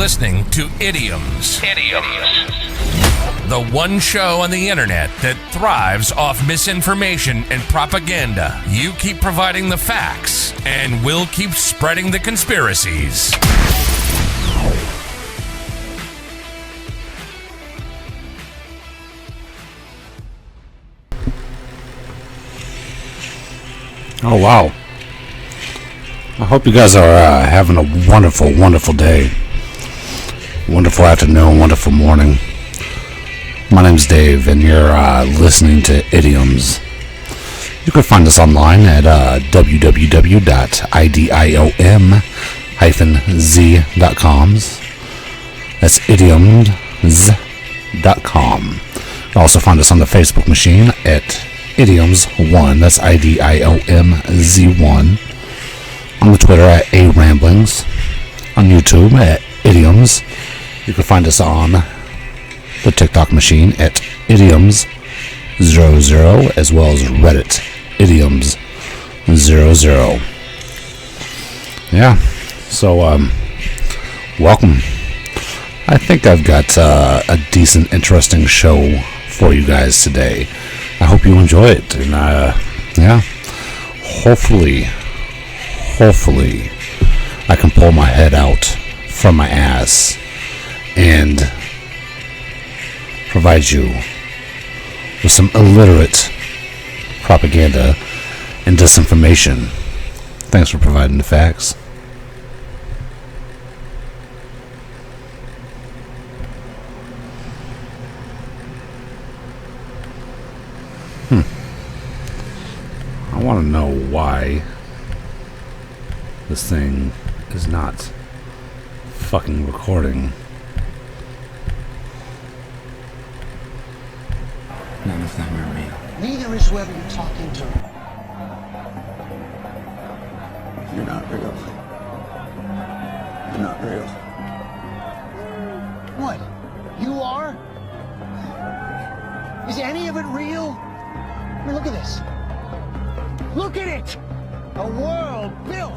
listening to Idioms. The one show on the internet that thrives off misinformation and propaganda. You keep providing the facts, and we'll keep spreading the conspiracies. Oh, wow. I hope you guys are having a wonderful, wonderful day. Wonderful afternoon, wonderful morning. My name's Dave, and you're listening to Idioms. You can find us online at www.idiom-z.com. That's idioms.com. You can also find us on the Facebook machine at Idioms1. That's IDIOMZ1. On the Twitter at A-Ramblings. On YouTube at Idioms. You can find us on the TikTok machine at Idioms00, as well as Reddit Idioms00. Yeah, so welcome. I think I've got a decent, interesting show for you guys today. I hope you enjoy it, and yeah, hopefully I can pull my head out from my ass and provide you with some illiterate propaganda and disinformation. Thanks for providing the facts. I want to know why this thing is not fucking recording. None of them are real. Neither is whoever you're talking to. You're not real. You're not real. What? You are? Is any of it real? I mean, look at this. Look at it! A world built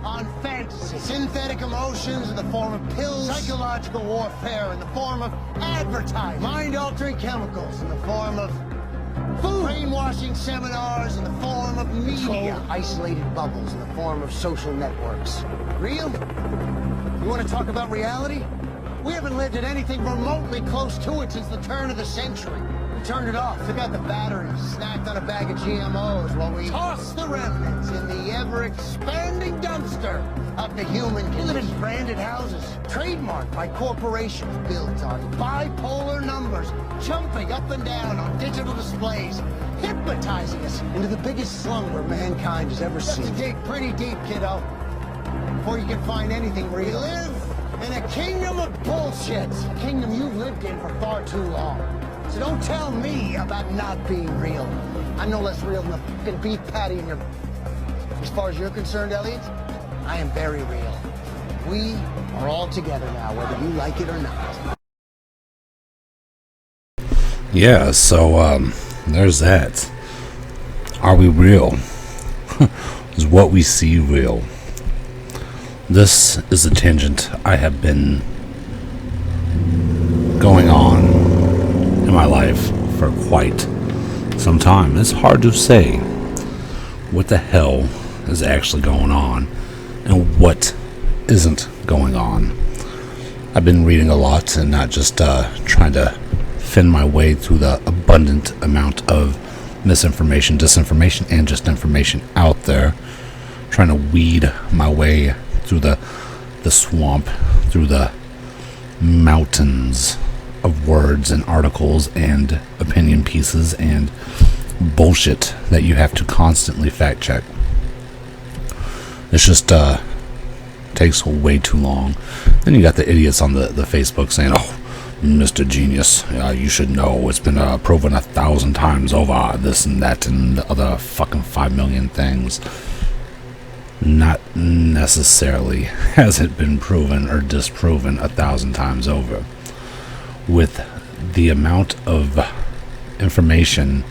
on fantasy. Synthetic emotions in the form of pills. Psychological warfare in the form of advertising. Mind-altering chemicals in the form of food. Brainwashing seminars in the form of media. Controlled, isolated bubbles in the form of social networks. Real? You want to talk about reality? We haven't lived in anything remotely close to it since the turn of the century. We turned it off, took out the batteries, snacked on a bag of GMOs while we tossed the remnants in the ever-expanding dumpster of the human condition. We live in branded houses, trademarked by corporations, built on bipolar numbers, jumping up and down on digital displays, hypnotizing us into the biggest slumber mankind has ever seen. You have to dig pretty deep, kiddo, before you can find anything real. We live in a kingdom of bullshit, a kingdom you've lived in for far too long. So don't tell me about not being real. I'm no less real than the fucking beef patty in your... As far as you're concerned, Elliot, I am very real. We are all together now, whether you like it or not. Yeah, so, there's that. Are we real? Is what we see real? This is a tangent I have been going on in my life for quite some time. It's hard to say what the hell is actually going on and what isn't going on. I've been reading a lot and not just trying to fend my way through the abundant amount of misinformation, disinformation, and just information out there, trying to weed my way through the swamp, through the mountains of words and articles and opinion pieces and bullshit that you have to constantly fact check. It's just takes way too long. Then you got the idiots on the Facebook saying, "Oh, Mr. Genius, you should know it's been proven 1,000 times over, this and that and the other fucking 5 million things." Not necessarily has it been proven or disproven 1,000 times over. With the amount of information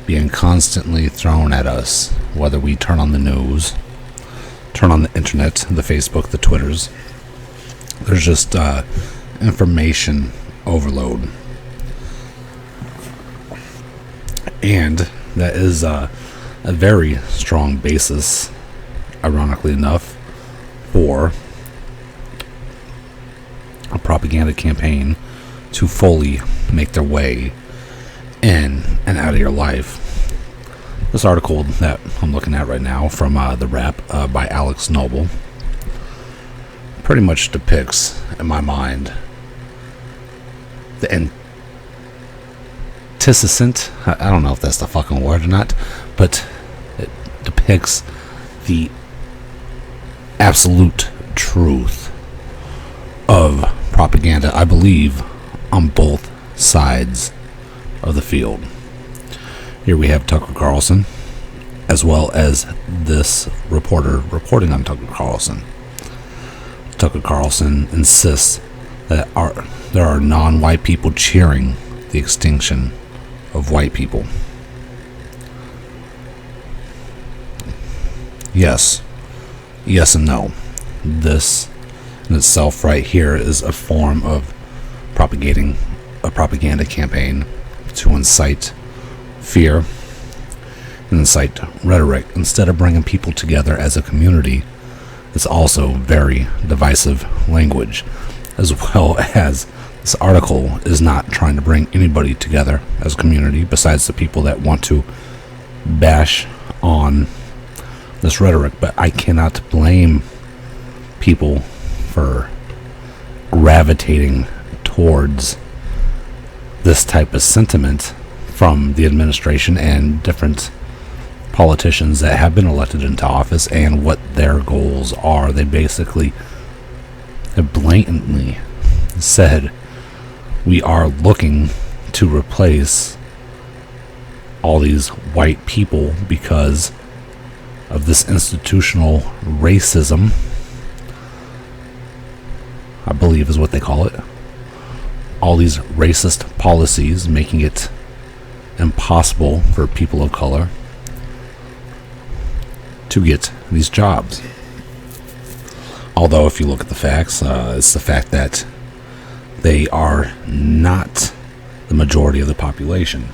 being constantly thrown at us, whether we turn on the news, turn on the internet, the Facebook, the Twitters, There's just information overload. And that is a very strong basis, ironically enough, for a propaganda campaign to fully make their way in and out of your life. This article that I'm looking at right now from The Wrap by Alex Noble pretty much depicts, in my mind, the antithesis. I don't know if that's the fucking word or not, but it depicts the absolute truth of propaganda, I believe, on both sides of the field. Here we have Tucker Carlson, as well as this reporter reporting on Tucker Carlson. Tucker Carlson insists that there are non-white people cheering the extinction of white people. Yes and no. This in itself right here is a form of propagating a propaganda campaign to incite fear and incite rhetoric instead of bringing people together as a community. It's also very divisive language, as well as this article is not trying to bring anybody together as a community besides the people that want to bash on this rhetoric. But I cannot blame people for gravitating towards this type of sentiment from the administration and different politicians that have been elected into office and what their goals are. They basically have blatantly said, we are looking to replace all these white people because of this institutional racism, I believe is what they call it. All these racist policies making it impossible for people of color to get these jobs. Although if you look at the facts, it's the fact that they are not the majority of the population.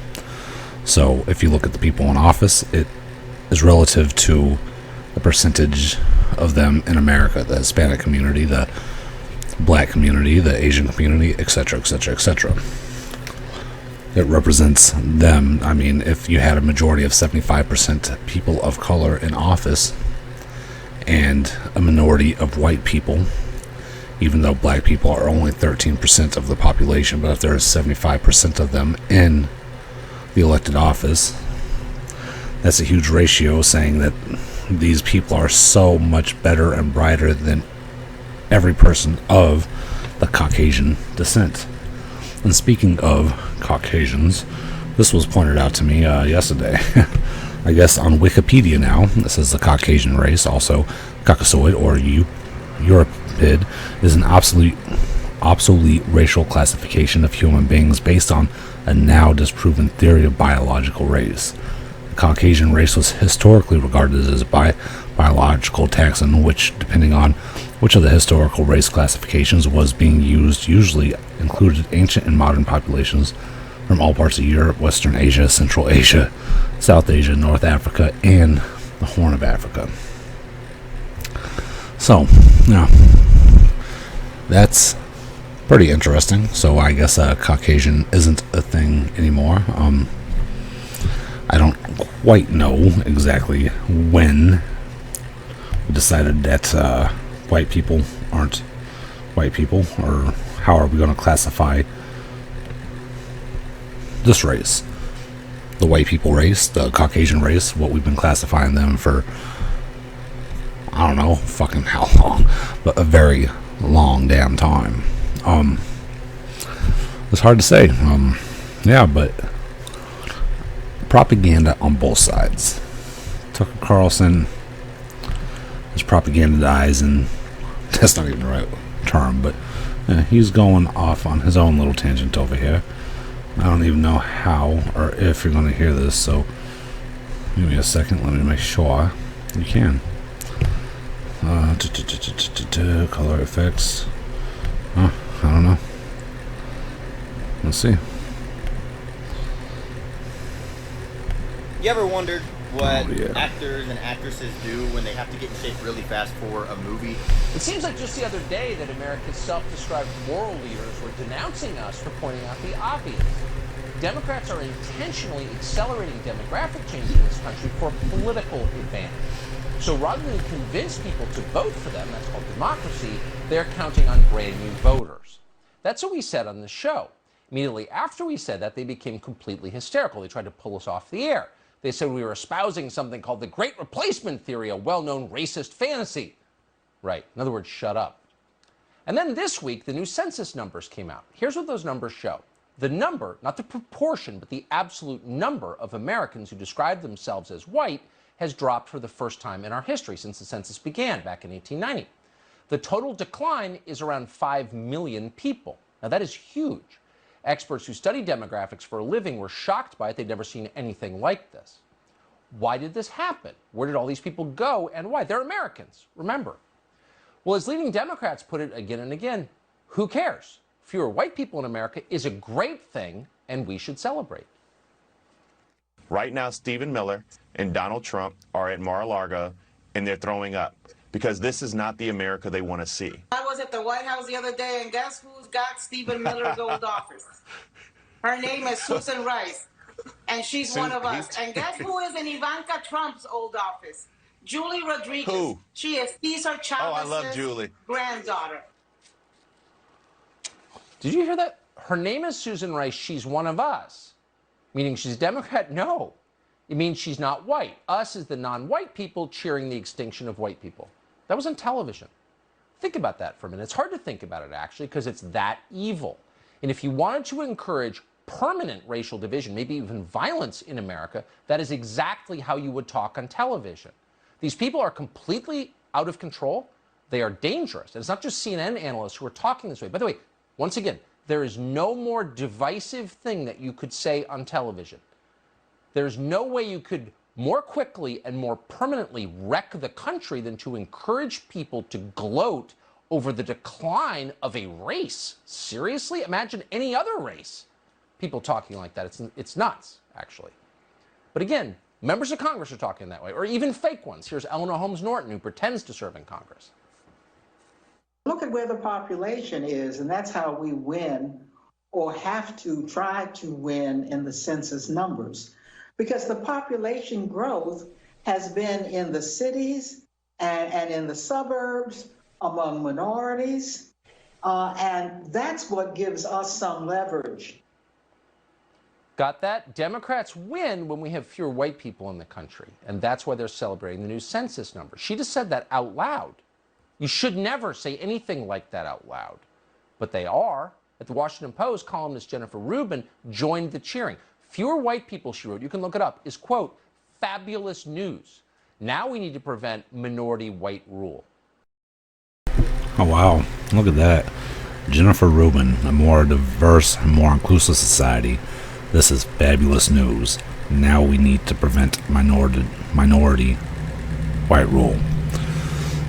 So if you look at the people in office, it is relative to the percentage of them in America, the Hispanic community, the black community, the Asian community, etc., etc., etc. It represents them. I mean, if you had a majority of 75% people of color in office and a minority of white people, even though black people are only 13% of the population, but if there is 75% of them in the elected office, that's a huge ratio, saying that these people are so much better and brighter than every person of the Caucasian descent. And speaking of Caucasians, this was pointed out to me yesterday. I guess on Wikipedia now, this is the Caucasian race, also Caucasoid or Europid, is an obsolete racial classification of human beings based on a now disproven theory of biological race. The Caucasian race was historically regarded as a biological taxon, which, depending on which of the historical race classifications was being used, usually included ancient and modern populations from all parts of Europe, Western Asia, Central Asia, South Asia, North Africa, and the Horn of Africa. So, yeah, that's pretty interesting. So I guess Caucasian isn't a thing anymore. I don't quite know exactly when we decided that white people aren't white people, or how are we going to classify this race, the white people race, the Caucasian race, what we've been classifying them for, I don't know fucking how long, but a very long damn time. It's hard to say. Yeah, but propaganda on both sides. Tucker Carlson is propagandizing. That's not even the right term, but he's going off on his own little tangent over here. I don't even know how or if you're going to hear this, so give me a second. Let me make sure you can. Color effects. I don't know. Let's see. You ever wondered what Oh, yeah. actors and actresses do when they have to get in shape really fast for a movie? It seems like just the other day that America's self-described moral leaders were denouncing us for pointing out the obvious. Democrats are intentionally accelerating demographic change in this country for political advantage. So rather than convince people to vote for them, that's called democracy, they're counting on brand new voters. That's what we said on the show. Immediately after we said that, they became completely hysterical. They tried to pull us off the air. They said we were espousing something called the Great Replacement Theory, a well-known racist fantasy. Right. In other words, shut up. And then this week, the new census numbers came out. Here's what those numbers show. The number, not the proportion, but the absolute number of Americans who describe themselves as white has dropped for the first time in our history since the census began back in 1890. The total decline is around 5 million people. Now, that is huge. Experts who study demographics for a living were shocked by it. They'd never seen anything like this. Why did this happen? Where did all these people go and why? They're Americans, remember. Well, as leading Democrats put it again and again, who cares? Fewer white people in America is a great thing, and we should celebrate. Right now, Stephen Miller and Donald Trump are at Mar-a-Lago, and they're throwing up because this is not the America they want to see. I was at the White House the other day, and guess who's got Stephen Miller's old office? Her name is Susan Rice, and she's one of us. And guess who is in Ivanka Trump's old office? Julie Rodriguez. Who? She is Cesar Chavez's I love Julie. granddaughter. Did you hear that? Her name is Susan Rice. She's one of us. Meaning she's a Democrat? No. It means she's not white. Us is the non-white people cheering the extinction of white people. That was on television. Think about that for a minute. It's hard to think about it, actually, because it's that evil. And if you wanted to encourage permanent racial division, maybe even violence in America, that is exactly how you would talk on television. These people are completely out of control. They are dangerous. And it's not just CNN analysts who are talking this way. By the way, once again, there is no more divisive thing that you could say on television. There's no way you could more quickly and more permanently wreck the country than to encourage people to gloat over the decline of a race. Seriously? Imagine any other race. People talking like that. It's nuts, actually. But again, members of Congress are talking that way, or even fake ones. Here's Eleanor Holmes Norton, who pretends to serve in Congress. Look at where the population is, and that's how we win or have to try to win in the census numbers. Because the population growth has been in the cities and in the suburbs, among minorities, and that's what gives us some leverage. Got that? Democrats win when we have fewer white people in the country, and that's why they're celebrating the new census numbers. She just said that out loud. You should never say anything like that out loud. But they are. At the Washington Post, columnist Jennifer Rubin joined the cheering. Fewer white people, she wrote, you can look it up, is, quote, fabulous news. Now we need to prevent minority white rule. Oh, wow. Look at that. Jennifer Rubin, a more diverse and more inclusive society. This is fabulous news. Now we need to prevent minority white rule.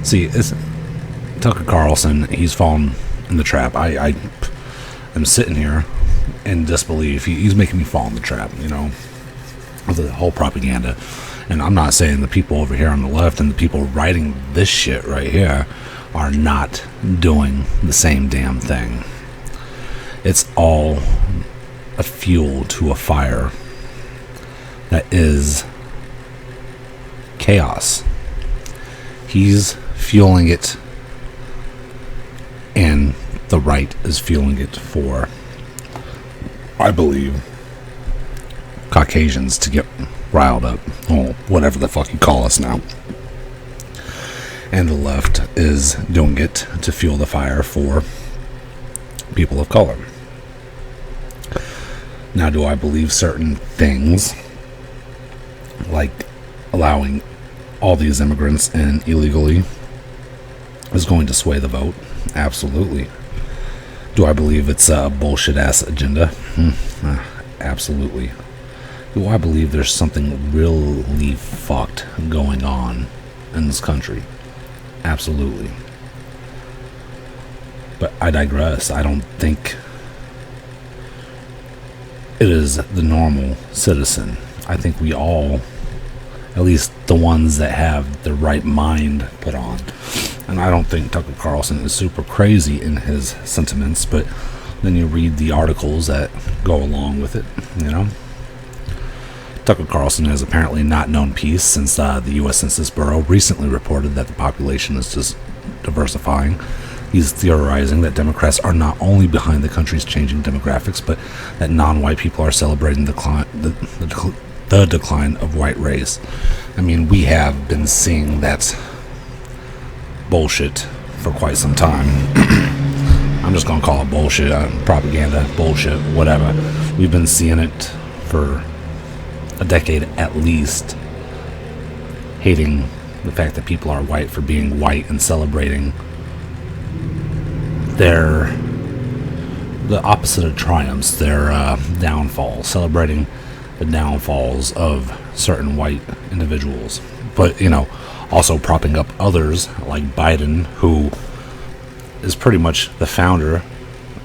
See, it's Tucker Carlson. He's fallen in the trap. I am sitting here in disbelief. He's making me fall in the trap, you know, of the whole propaganda. And I'm not saying the people over here on the left and the people writing this shit right here are not doing the same damn thing. It's all a fuel to a fire that is chaos. He's fueling it, and the right is fueling it for, I believe, Caucasians to get riled up, or whatever the fuck you call us now. And the left is doing it to fuel the fire for people of color. Now, do I believe certain things, like allowing all these immigrants in illegally, is going to sway the vote? Absolutely. Do I believe it's a bullshit-ass agenda? Absolutely. Do I believe there's something really fucked going on in this country? Absolutely. But I digress. I don't think it is the normal citizen. I think we all, at least the ones that have the right mind put on, and I don't think Tucker Carlson is super crazy in his sentiments, but then you read the articles that go along with it, you know. Tucker Carlson has apparently not known peace since the U.S. Census Bureau recently reported that the population is just diversifying. He's theorizing that Democrats are not only behind the country's changing demographics, but that non-white people are celebrating the decline of white race. I mean, we have been seeing that bullshit for quite some time. I'm just going to call it bullshit, propaganda, bullshit, whatever. We've been seeing it for a decade at least, hating the fact that people are white for being white and celebrating the opposite of triumphs, their downfalls, celebrating the downfalls of certain white individuals. But, you know, also propping up others like Biden, who is pretty much the founder,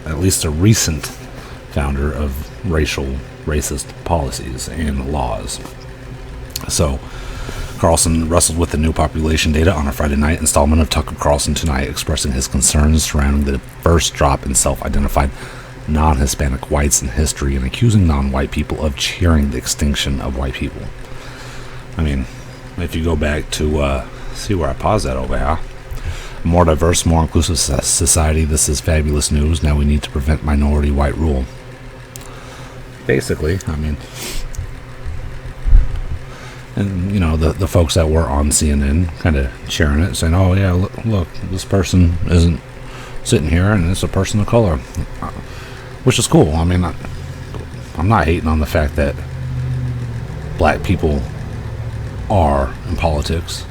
at least a recent founder, of racist policies and laws. So Carlson wrestled with the new population data on a Friday night installment of Tucker Carlson Tonight, expressing his concerns surrounding the first drop in self-identified non-Hispanic whites in history and accusing non-white people of cheering the extinction of white people. I mean, if you go back to see where I paused that over here. A more diverse, more inclusive society. This is fabulous news. Now we need to prevent minority white rule. Basically, I mean, and you know, the folks that were on CNN kind of cheering it, saying, "Oh yeah, look, this person isn't sitting here, and it's a person of color," which is cool. I mean, I'm not hating on the fact that black people are in politics.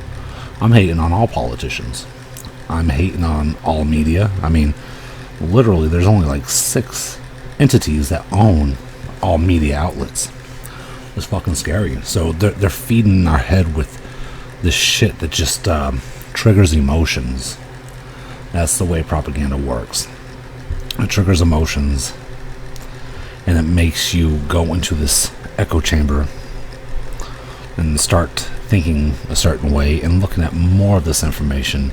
I'm hating on all politicians. I'm hating on all media. I mean, literally, there's only like 6 entities that own all media outlets. It's fucking scary. So they're feeding our head with this shit that just triggers emotions. That's the way propaganda works. It triggers emotions, and it makes you go into this echo chamber and start thinking a certain way and looking at more of this information.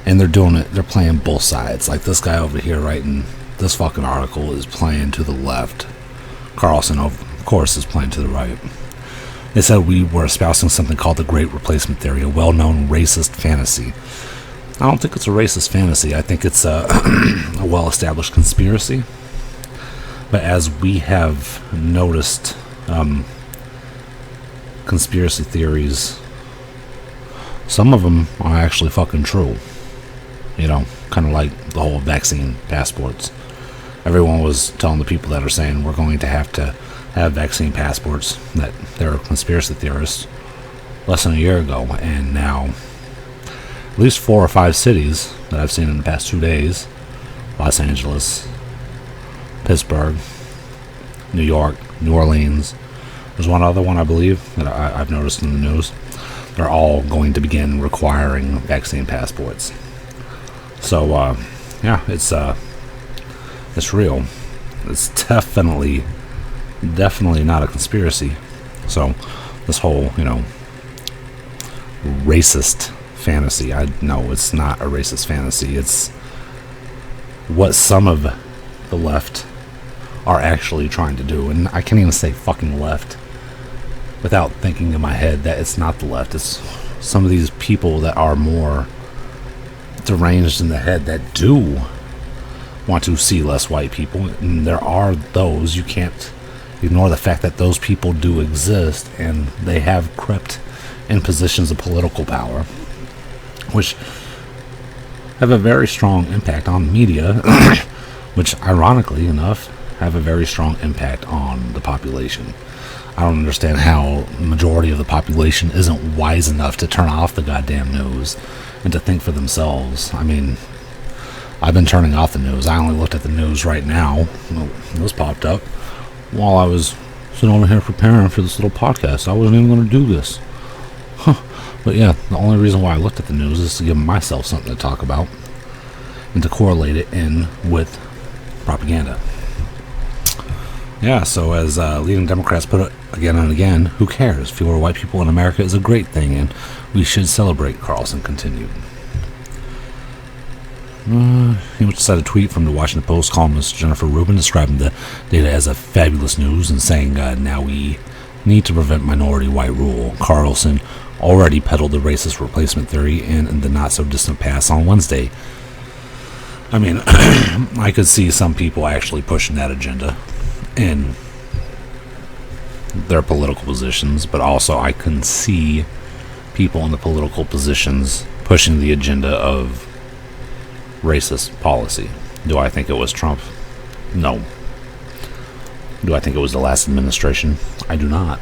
And they're doing it, they're playing both sides. Like this guy over here writing this fucking article is playing to the left. Carlson, of course, is playing to the right. They said we were espousing something called the Great Replacement Theory, a well-known racist fantasy. I don't think it's a racist fantasy. I think it's a well-established conspiracy. But as we have noticed, conspiracy theories, some of them are actually fucking true. You know, kind of like the whole vaccine passports. Everyone was telling the people that are saying we're going to have vaccine passports that they're conspiracy theorists less than a year ago. And now, at least 4 or 5 cities that I've seen in the past 2 days, Los Angeles, Pittsburgh, New York, New Orleans, there's one other one I believe that I've noticed in the news, they're all going to begin requiring vaccine passports. So yeah, it's real. It's definitely not a conspiracy. So this whole, you know, racist fantasy, no, it's not a racist fantasy. It's what some of the left are actually trying to do. And I can't even say fucking left without thinking in my head that it's not the left. It's some of these people that are more deranged in the head that do want to see less white people. And there are those. You can't ignore the fact that those people do exist, and they have crept in positions of political power, which have a very strong impact on media, which ironically enough have a very strong impact on the population. I don't understand how the majority of the population isn't wise enough to turn off the goddamn news and to think for themselves. I mean, I've been turning off the news. I only looked at the news right now. This popped up while I was sitting over here preparing for this little podcast. I wasn't even going to do this. But yeah, the only reason why I looked at the news is to give myself something to talk about. and to correlate it in with propaganda. Yeah, so as leading Democrats put it again and again, who cares? Fewer white people in America is a great thing, and we should celebrate, Carlson continued. He just had a tweet from the Washington Post columnist Jennifer Rubin describing the data as a fabulous news and saying, now we need to prevent minority white rule. Carlson already peddled the racist replacement theory in the not-so-distant past on Wednesday. I mean, I could see some people actually pushing that agenda in their political positions, but also I can see people in the political positions pushing the agenda of racist policy. Do I think it was Trump? No. Do I think it was the last administration? I do not.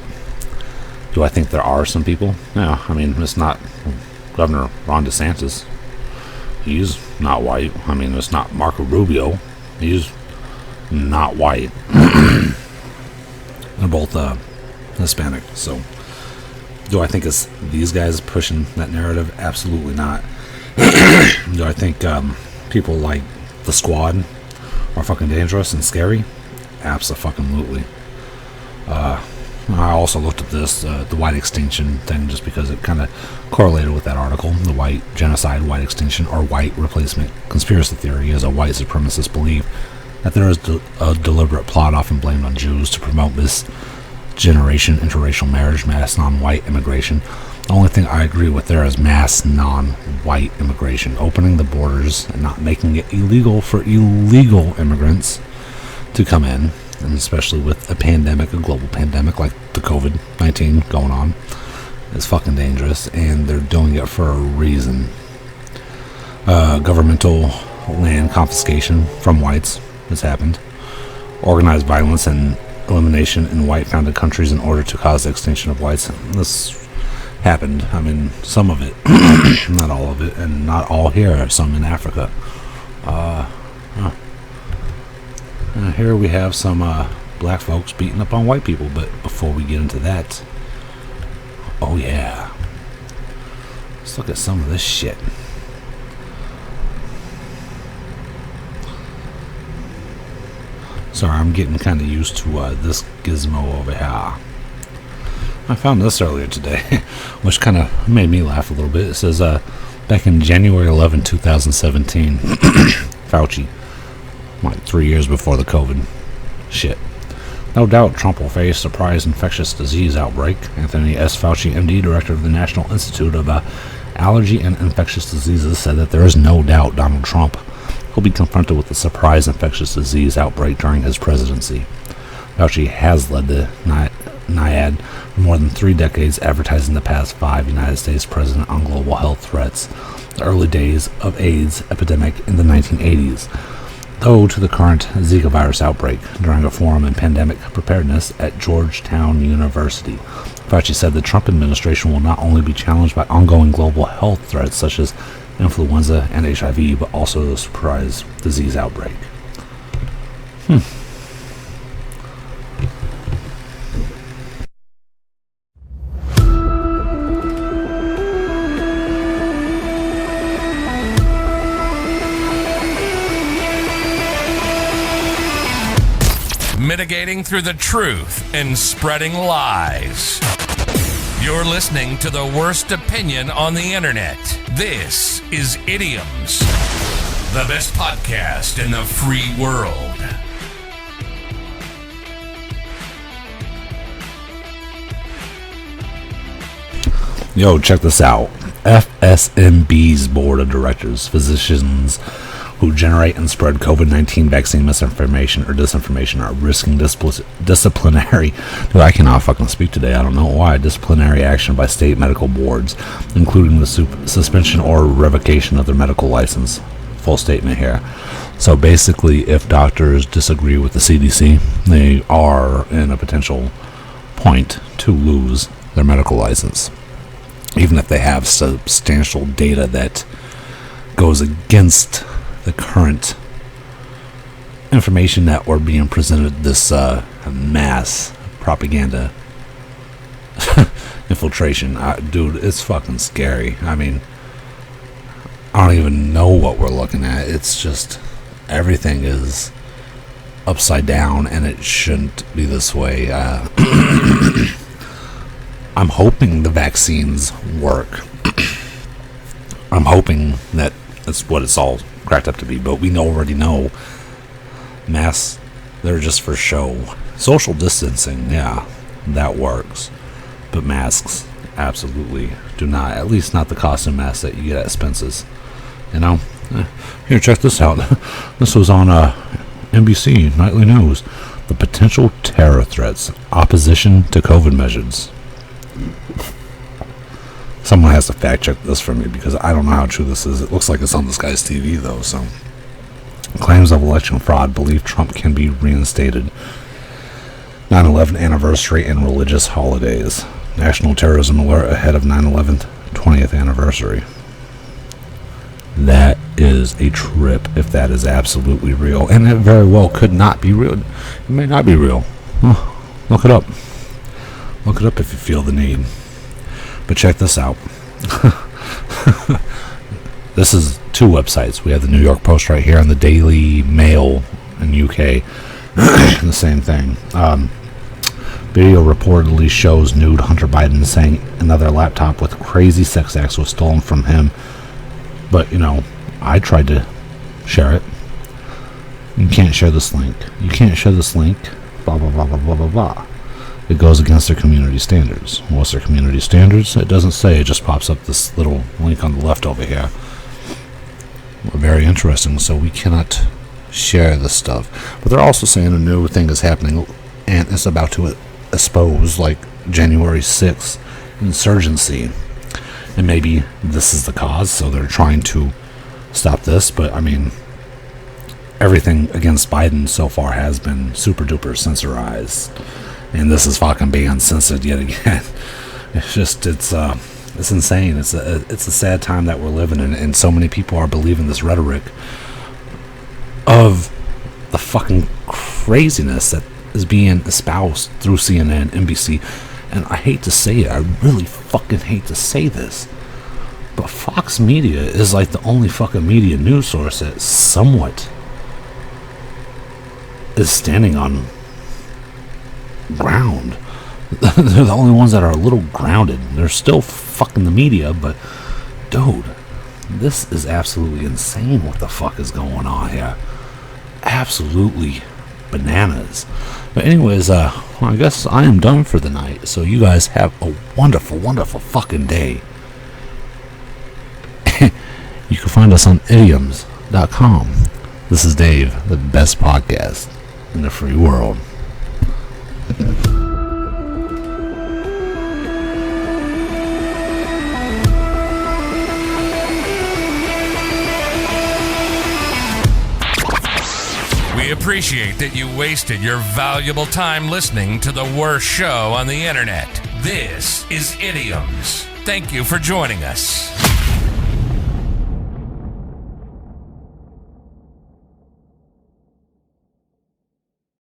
Do I think there are some people? No, I mean, it's not Governor Ron DeSantis. He's not white. I mean, it's not Marco Rubio. He's not white. They're both Hispanic. So, do I think it's these guys pushing that narrative? Absolutely not. Do I think people like the Squad are fucking dangerous and scary? Absolutely. I also looked at this, the white extinction thing, just because it kind of correlated with that article. The white genocide, white extinction, or white replacement conspiracy theory is a white supremacist belief that there is a deliberate plot often blamed on Jews to promote misgeneration, interracial marriage, mass non-white immigration. The only thing I agree with there is mass non-white immigration. Opening the borders and not making it illegal for illegal immigrants to come in, and especially with a pandemic, a global pandemic like the COVID-19 going on, is fucking dangerous, and they're doing it for a reason. Governmental land confiscation from whites has happened. Organized violence and elimination in white-founded countries in order to cause the extinction of whites. This happened. I mean, some of it, not all of it, and not all here. Some in Africa. Here we have some black folks beating up on white people. But before we get into that, oh yeah, let's look at some of this shit. Sorry, I'm getting kind of used to this gizmo over here. I found this earlier today, which kind of made me laugh a little bit. It says, back in January 11, 2017, Fauci, like 3 years before the COVID shit. No doubt Trump will face a surprise infectious disease outbreak. Anthony S. Fauci, MD, director of the National Institute of Allergy and Infectious Diseases, said that there is no doubt Donald Trump will be confronted with a surprise infectious disease outbreak during his presidency. Fauci has led the NIAID for more than 3 decades, advertising the past 5 United States president on global health threats. The early days of AIDS epidemic in the 1980s, though to the current Zika virus outbreak during a forum in pandemic preparedness at Georgetown University. Fauci said the Trump administration will not only be challenged by ongoing global health threats such as influenza and HIV, but also the surprise disease outbreak. Mitigating through the truth and spreading lies. You're listening to the worst opinion on the internet. This is Idioms, the best podcast in the free world. Yo, check this out. FSMB's board of directors, physicians who generate and spread COVID-19 vaccine misinformation or disinformation are risking disciplinary, dude, I cannot fucking speak today, I don't know why, disciplinary action by state medical boards, including the suspension or revocation of their medical license. Full statement here. So basically, if doctors disagree with the CDC, they are in a potential point to lose their medical license, even if they have substantial data that goes against the current information that we're being presented, this mass propaganda infiltration. Dude, it's fucking scary. I mean, I don't even know what we're looking at. It's just everything is upside down, and it shouldn't be this way. I'm hoping the vaccines work. I'm hoping that that's what it's all cracked up to be, but we already know masks, they're just for show. Social distancing, yeah, that works, but masks absolutely do not, at least not the costume masks that you get at Spence's. You know, here, check this out. This was on NBC Nightly News. The potential terror threats, opposition to COVID measures. Someone has to fact check this for me because I don't know how true this is. It looks like it's on this guy's TV though. So, claims of election fraud, believe Trump can be reinstated. 9/11 anniversary and religious holidays. National terrorism alert ahead of 9/11 20th anniversary. That is a trip if that is absolutely real. And it very well could not be real. It may not be real. Look it up. Look it up if you feel the need. But check this out. This is two websites. We have the New York Post right here and the Daily Mail in UK. The same thing. Video reportedly shows nude Hunter Biden saying another laptop with crazy sex acts was stolen from him. But, you know, I tried to share it. You can't share this link. You can't share this link. Blah, blah, blah, blah, blah, blah, blah. It goes against their community standards. What's their community standards? It doesn't say. It just pops up this little link on the left over here. Very interesting. So we cannot share this stuff. But they're also saying a new thing is happening, and it's about to expose, like, January 6th insurgency. And maybe this is the cause, so they're trying to stop this. But, I mean, everything against Biden so far has been super duper censorized. And this is fucking being uncensored yet again. It's just, it's insane. It's a sad time that we're living in, and so many people are believing this rhetoric of the fucking craziness that is being espoused through CNN, NBC, and I hate to say it, I really fucking hate to say this, but Fox Media is like the only fucking media news source that somewhat is standing on ground. They're the only ones that are a little grounded. They're still fucking the media, but dude, this is absolutely insane what the fuck is going on here. Absolutely bananas. But anyways, well, I guess I am done for the night. So you guys have a wonderful, wonderful fucking day. You can find us on idioms.com. This is Dave, the best podcast in the free world. We appreciate that you wasted your valuable time listening to the worst show on the internet. This is Idioms. Thank you for joining us.